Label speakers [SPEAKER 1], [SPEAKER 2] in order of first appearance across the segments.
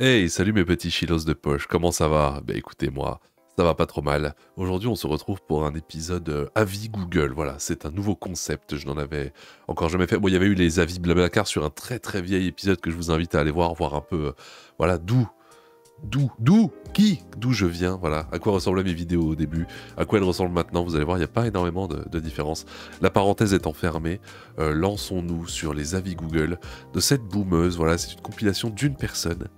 [SPEAKER 1] Hey, salut mes petits chilos de poche, comment ça va? Ben écoutez moi, ça va pas trop mal. Aujourd'hui on se retrouve pour un épisode avis Google, voilà, c'est un nouveau concept, je n'en avais encore jamais fait. Bon, il y avait eu les avis Blablacar sur un très très vieil épisode que je vous invite à aller voir un peu, voilà, d'où je viens, voilà, à quoi ressemblaient mes vidéos au début, à quoi elles ressemblent maintenant, vous allez voir, il n'y a pas énormément de différence. La parenthèse étant fermée, lançons-nous sur les avis Google de cette boumeuse, voilà, c'est une compilation d'une personne.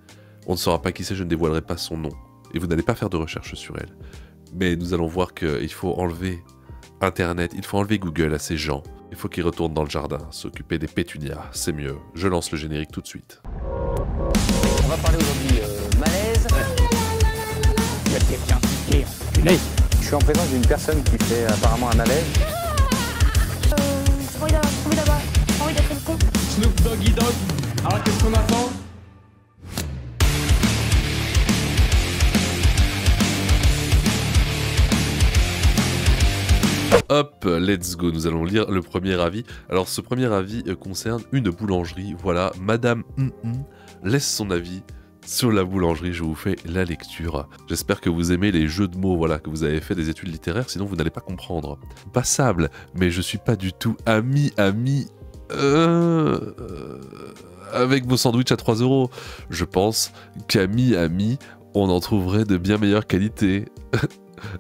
[SPEAKER 1] On ne saura pas qui c'est, je ne dévoilerai pas son nom. Et vous n'allez pas faire de recherche sur elle. Mais nous allons voir qu'il faut enlever Internet, il faut enlever Google à ces gens. Il faut qu'ils retournent dans le jardin, s'occuper des pétunias. C'est mieux. Je lance le générique tout de suite.
[SPEAKER 2] On va parler aujourd'hui malaise. Il y a quelqu'un qui est enculé. Je suis en présence d'une personne qui fait apparemment un malaise.
[SPEAKER 3] J'ai envie d'être une con.
[SPEAKER 4] Snoop Doggy Dogg. Alors qu'est-ce qu'on attend?
[SPEAKER 1] Hop, let's go, nous allons lire le premier avis. Alors ce premier avis concerne une boulangerie. Voilà, Madame laisse son avis sur la boulangerie, je vous fais la lecture. J'espère que vous aimez les jeux de mots, voilà, que vous avez fait des études littéraires, sinon vous n'allez pas comprendre. Passable, mais je suis pas du tout ami avec vos sandwichs à 3 €. Je pense qu'ami, on en trouverait de bien meilleure qualité.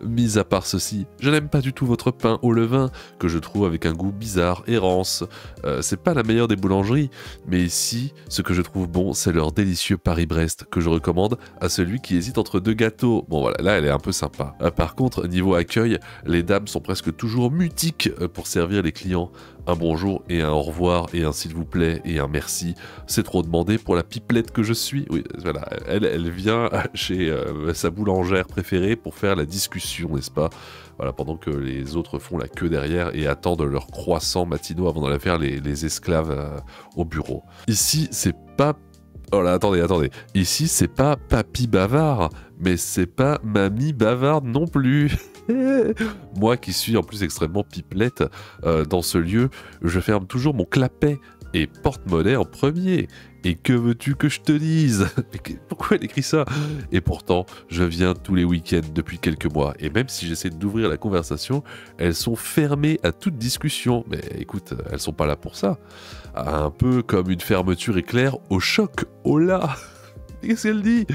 [SPEAKER 1] Mis à part ceci, je n'aime pas du tout votre pain au levain, que je trouve avec un goût bizarre et rance. C'est pas la meilleure des boulangeries, mais ici, ce que je trouve bon, c'est leur délicieux Paris-Brest, que je recommande à celui qui hésite entre deux gâteaux. Bon voilà, là elle est un peu sympa. Par contre, niveau accueil, les dames sont presque toujours mutiques pour servir les clients. Un bonjour et un au revoir et un s'il vous plaît et un merci, c'est trop demandé pour la pipelette que je suis. Oui, voilà, elle vient chez sa boulangère préférée pour faire la discussion, n'est-ce pas? Voilà, pendant que les autres font la queue derrière et attendent leurs croissants matinaux avant d'aller faire les esclaves au bureau. Ici, c'est pas... Oh là, attendez. Ici, c'est pas papy bavard, mais c'est pas mamie bavarde non plus. Moi qui suis en plus extrêmement pipelette dans ce lieu, je ferme toujours mon clapet et porte-monnaie en premier. Et que veux-tu que je te dise? Pourquoi elle écrit ça? Et pourtant, je viens tous les week-ends depuis quelques mois. Et même si j'essaie d'ouvrir la conversation, elles sont fermées à toute discussion. Mais écoute, elles sont pas là pour ça. Un peu comme une fermeture éclair au choc. Oh là! Qu'est-ce qu'elle dit?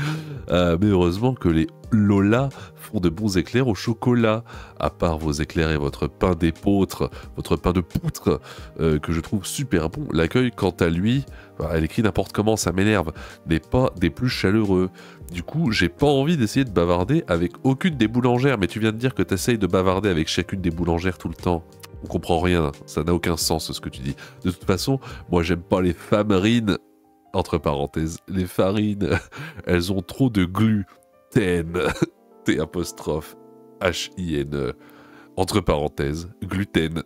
[SPEAKER 1] Mais heureusement que les Lola font de bons éclairs au chocolat, à part vos éclairs et votre pain d'épeautre, votre pain de poutre, que je trouve super bon. L'accueil, quant à lui, elle écrit n'importe comment, ça m'énerve, n'est pas des plus chaleureux. Du coup, j'ai pas envie d'essayer de bavarder avec aucune des boulangères, mais tu viens de dire que t'essayes de bavarder avec chacune des boulangères tout le temps. On comprend rien, ça n'a aucun sens ce que tu dis. De toute façon, moi j'aime pas les famarines. Entre parenthèses, les farines, elles ont trop de gluten. T apostrophe H-I-N-E. Entre parenthèses, gluten.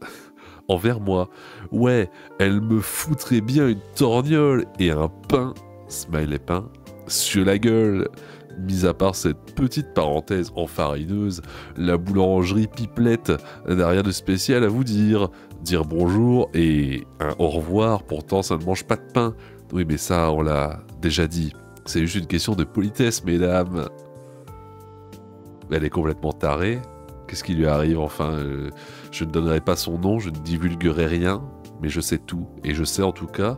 [SPEAKER 1] Envers moi, ouais, elle me foutrait bien une torgnole et un pain, smiley pain, sur la gueule. Mis à part cette petite parenthèse enfarineuse, la boulangerie Pipelette n'a rien de spécial à vous dire. Dire bonjour et un au revoir, pourtant ça ne mange pas de pain. Oui, mais ça, on l'a déjà dit. C'est juste une question de politesse, mesdames. Elle est complètement tarée. Qu'est-ce qui lui arrive, enfin? Je ne donnerai pas son nom, je ne divulguerai rien, mais je sais tout. Et je sais en tout cas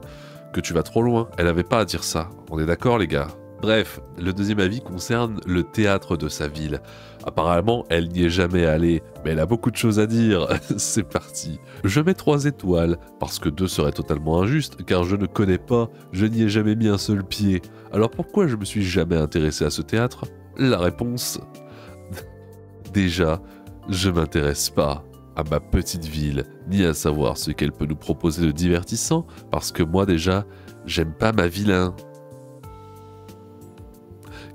[SPEAKER 1] que tu vas trop loin. Elle n'avait pas à dire ça. On est d'accord, les gars? Bref, le deuxième avis concerne le théâtre de sa ville. Apparemment, elle n'y est jamais allée, mais elle a beaucoup de choses à dire. C'est parti. Je mets 3 étoiles, parce que 2 serait totalement injuste, car je ne connais pas, je n'y ai jamais mis un seul pied. Alors pourquoi je me suis jamais intéressé à ce théâtre? La réponse... Déjà, je m'intéresse pas à ma petite ville, ni à savoir ce qu'elle peut nous proposer de divertissant, parce que moi déjà, j'aime pas ma vilain.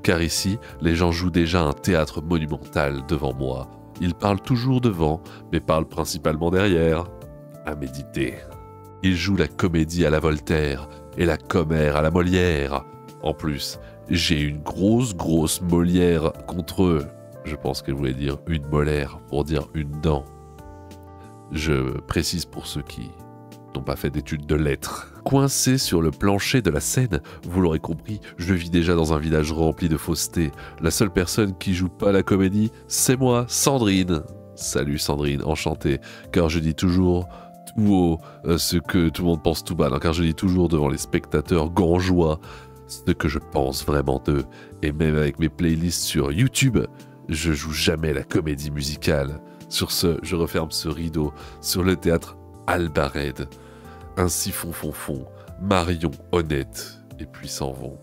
[SPEAKER 1] Car ici, les gens jouent déjà un théâtre monumental devant moi. Ils parlent toujours devant, mais parlent principalement derrière. À méditer. Ils jouent la comédie à la Voltaire et la commère à la Molière. En plus, j'ai une grosse Molière contre eux. Je pense qu'elle voulait dire une molaire pour dire une dent. Je précise pour ceux qui n'ont pas fait d'études de lettres. Coincé sur le plancher de la scène, vous l'aurez compris, je vis déjà dans un village rempli de fausseté. La seule personne qui joue pas la comédie, c'est moi, Sandrine. Salut Sandrine, enchanté, car je dis toujours tout haut ce que tout le monde pense tout bas, car je dis toujours devant les spectateurs gangeois ce que je pense vraiment d'eux. Et même avec mes playlists sur YouTube, je joue jamais la comédie musicale. Sur ce, je referme ce rideau sur le théâtre Albared. Ainsi font, Marion, honnête, et puis s'en vont.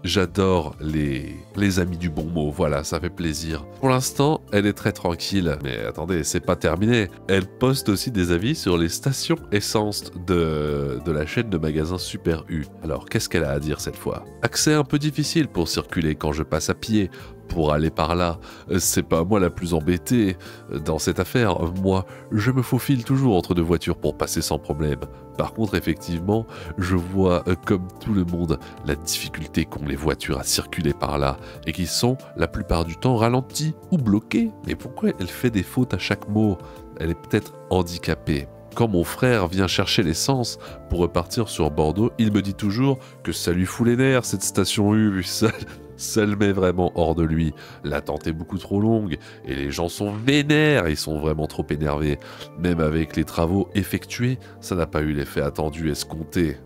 [SPEAKER 1] J'adore les amis du bon mot, voilà, ça fait plaisir. Pour l'instant, elle est très tranquille. Mais attendez, c'est pas terminé. Elle poste aussi des avis sur les stations essence de la chaîne de magasins Super U. Alors, qu'est-ce qu'elle a à dire cette fois? Accès un peu difficile pour circuler quand je passe à pied. Pour aller par là, c'est pas moi la plus embêtée dans cette affaire. Moi, je me faufile toujours entre deux voitures pour passer sans problème. Par contre, effectivement, je vois, comme tout le monde, la difficulté qu'ont les voitures à circuler par là, et qui sont, la plupart du temps, ralenties ou bloquées. Mais pourquoi elle fait des fautes à chaque mot? Elle est peut-être handicapée. Quand mon frère vient chercher l'essence pour repartir sur Bordeaux, il me dit toujours que ça lui fout les nerfs, cette station U, ça le met vraiment hors de lui. L'attente est beaucoup trop longue et les gens sont vénères, ils sont vraiment trop énervés. Même avec les travaux effectués, ça n'a pas eu l'effet attendu escompté.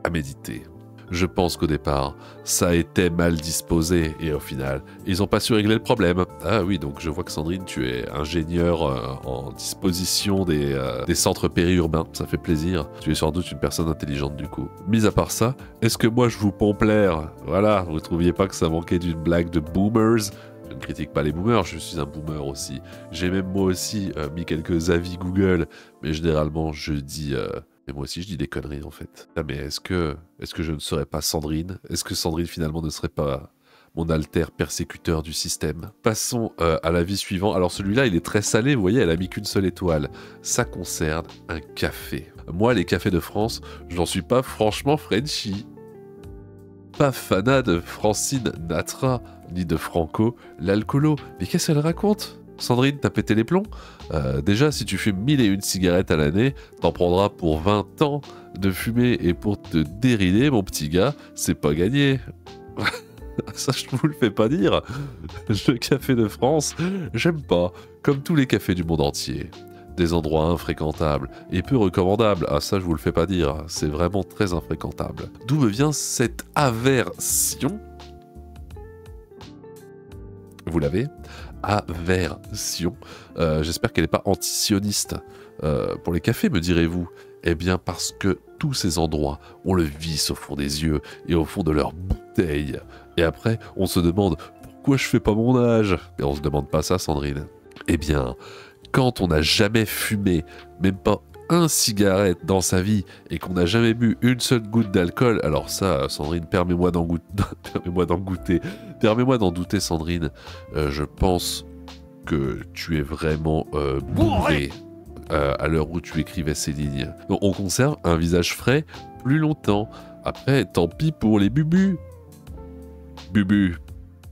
[SPEAKER 1] À méditer. Je pense qu'au départ, ça était mal disposé et au final, ils n'ont pas su régler le problème. Ah oui, donc je vois que Sandrine, tu es ingénieure en disposition des centres périurbains, ça fait plaisir. Tu es sans doute une personne intelligente du coup. Mis à part ça, est-ce que moi je vous pompe l'air? Voilà, vous trouviez pas que ça manquait d'une blague de boomers? Je ne critique pas les boomers, je suis un boomer aussi. J'ai même moi aussi mis quelques avis Google, mais généralement je dis... Et moi aussi, je dis des conneries, en fait. Ah, mais est-ce que je ne serais pas Sandrine? Est-ce que Sandrine, finalement, ne serait pas mon alter persécuteur du système? Passons à l'avis suivant. Alors, celui-là, il est très salé. Vous voyez, elle a mis qu'une seule étoile. Ça concerne un café. Moi, les cafés de France, j'en suis pas franchement Frenchy. Pas fanat de Francine Natra, ni de Franco l'alcoolo. Mais qu'est-ce qu'elle raconte? Sandrine, t'as pété les plombs? Déjà, si tu fumes 1001 cigarettes à l'année, t'en prendras pour 20 ans de fumer. Et pour te dérider, mon petit gars, c'est pas gagné. Ça, je vous le fais pas dire. Le café de France, j'aime pas. Comme tous les cafés du monde entier. Des endroits infréquentables et peu recommandables. Ah, ça, je vous le fais pas dire. C'est vraiment très infréquentable. D'où me vient cette aversion? Vous l'avez? Aversion. J'espère qu'elle n'est pas anti-sioniste. Pour les cafés, me direz-vous? Eh bien, parce que tous ces endroits, on le visse au fond des yeux et au fond de leurs bouteilles. Et après, on se demande pourquoi je fais pas mon âge. Et on se demande pas ça, Sandrine. Eh bien, quand on n'a jamais fumé, même pas un cigarette dans sa vie et qu'on n'a jamais bu une seule goutte d'alcool, alors ça, Sandrine, permets-moi d'en goûter. Permets-moi d'en douter, Sandrine. Je pense que tu es vraiment bourré à l'heure où tu écrivais ces lignes. Donc, on conserve un visage frais plus longtemps. Après, tant pis pour les bubus. Bubu,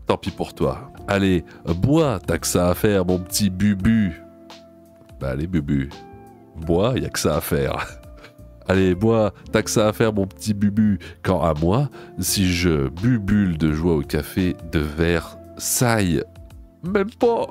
[SPEAKER 1] tant pis pour toi. Allez, bois, t'as que ça à faire, mon petit bubu. Bah allez, bubu. Bois, y a que ça à faire. Allez, bois, t'as que ça à faire, mon petit bubu. Quant à moi, si je bubule de joie au café de Versailles, même pas.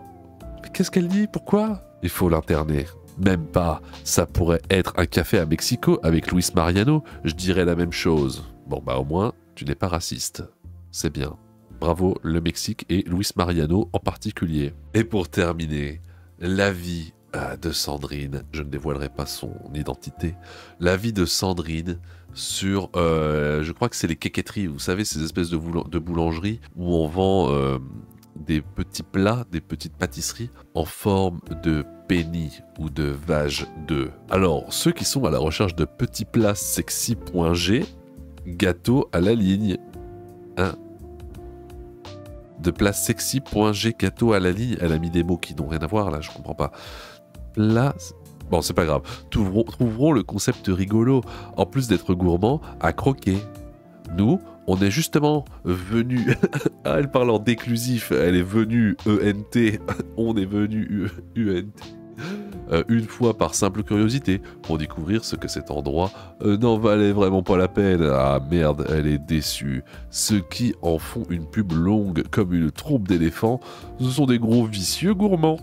[SPEAKER 1] Mais qu'est-ce qu'elle dit? Pourquoi? Il faut l'interner. Même pas. Ça pourrait être un café à Mexico avec Luis Mariano. Je dirais la même chose. Bon, bah au moins, tu n'es pas raciste. C'est bien. Bravo, le Mexique et Luis Mariano en particulier. Et pour terminer, l'avis de Sandrine, je ne dévoilerai pas son identité, l'avis de Sandrine sur, je crois que c'est les quéquetteries, vous savez, ces espèces de boulangeries où on vend des petits plats, des petites pâtisseries en forme de penny ou de vache d'œufs. Alors, ceux qui sont à la recherche de petits plats sexy.g, gâteau à la ligne, hein, de plats sexy.g, gâteau à la ligne, elle a mis des mots qui n'ont rien à voir là, je comprends pas. Là, bon, c'est pas grave. Trouveront le concept rigolo, en plus d'être gourmand, à croquer. Nous, on est justement venus... Ah, elle parle en déclusif, elle est venue ENT, on est venu UNT. Une fois par simple curiosité, pour découvrir ce que cet endroit n'en valait vraiment pas la peine. Ah merde, elle est déçue. Ceux qui en font une pub longue comme une trompe d'éléphant, ce sont des gros vicieux gourmands.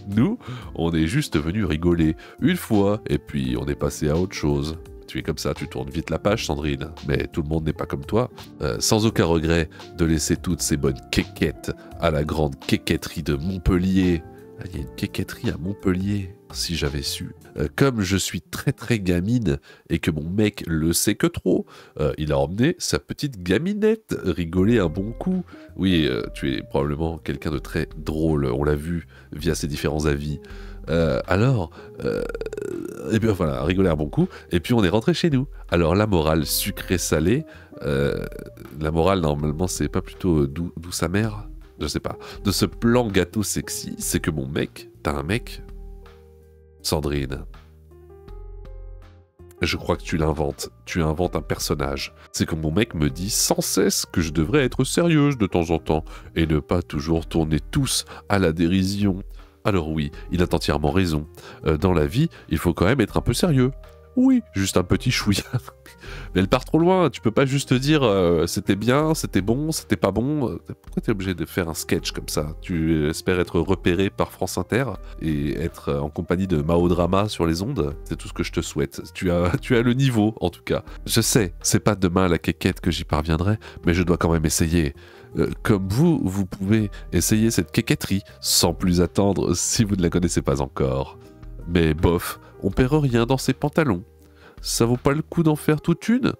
[SPEAKER 1] Nous, on est juste venus rigoler une fois, et puis on est passé à autre chose. Tu es comme ça, tu tournes vite la page, Sandrine. Mais tout le monde n'est pas comme toi. Sans aucun regret de laisser toutes ces bonnes quéquettes à la grande quéquetterie de Montpellier. Ah, il y a une quéquetterie à Montpellier, si j'avais su. Comme je suis très très gamine et que mon mec le sait que trop, il a emmené sa petite gaminette rigoler un bon coup. Oui, tu es probablement quelqu'un de très drôle, on l'a vu via ses différents avis. Et bien voilà, rigoler un bon coup, et puis on est rentré chez nous. Alors la morale sucré-salé, la morale normalement c'est pas plutôt douce amère, je sais pas. De ce plan gâteau sexy, c'est que mon mec, t'as un mec, Sandrine. Je crois que tu l'inventes, tu inventes un personnage. C'est que mon mec me dit sans cesse que je devrais être sérieuse de temps en temps, et ne pas toujours tourner tous à la dérision. Alors oui, il a entièrement raison. Dans la vie, il faut quand même être un peu sérieux. Oui, juste un petit chouïa. Mais elle part trop loin, tu peux pas juste dire c'était bien, c'était bon, c'était pas bon. Pourquoi t'es obligé de faire un sketch comme ça? Tu espères être repéré par France Inter et être en compagnie de Mao Drama sur les ondes? C'est tout ce que je te souhaite. Tu as le niveau, en tout cas. Je sais, c'est pas demain la quéquette que j'y parviendrai, mais je dois quand même essayer. Comme vous pouvez essayer cette quéquetterie sans plus attendre si vous ne la connaissez pas encore. Mais bof, on perd rien dans ces pantalons. Ça vaut pas le coup d'en faire toute une?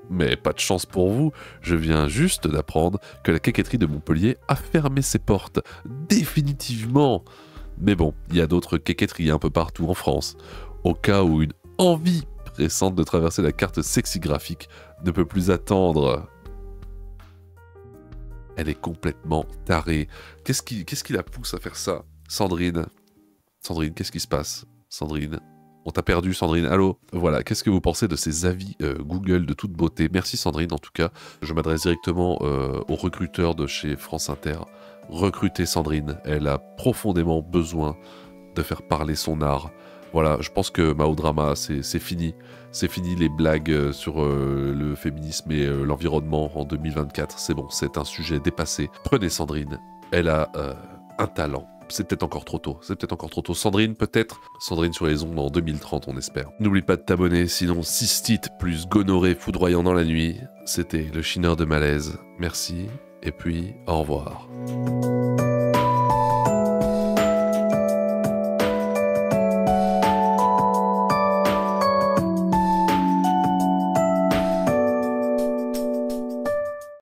[SPEAKER 1] Mais pas de chance pour vous, je viens juste d'apprendre que la quéquetterie de Montpellier a fermé ses portes. Définitivement! Mais bon, il y a d'autres quéquetteries un peu partout en France. Au cas où une envie pressante de traverser la carte sexigraphique ne peut plus attendre. Elle est complètement tarée. Qu'est-ce qui la pousse à faire ça? Sandrine, qu'est-ce qui se passe? Sandrine, on t'a perdu, Sandrine. Allô? Voilà, qu'est-ce que vous pensez de ces avis Google de toute beauté? Merci Sandrine, en tout cas. Je m'adresse directement aux recruteurs de chez France Inter. Recrutez Sandrine, elle a profondément besoin de faire parler son art. Voilà, je pense que Mao Drama, c'est fini. C'est fini les blagues sur le féminisme et l'environnement en 2024. C'est bon, c'est un sujet dépassé. Prenez Sandrine, elle a un talent. C'est peut-être encore trop tôt. Sandrine, peut-être. Sandrine sur les ondes en 2030, on espère. N'oublie pas de t'abonner, sinon cystite plus gonorrhée foudroyant dans la nuit. C'était le chineur de malaise. Merci, et puis au revoir.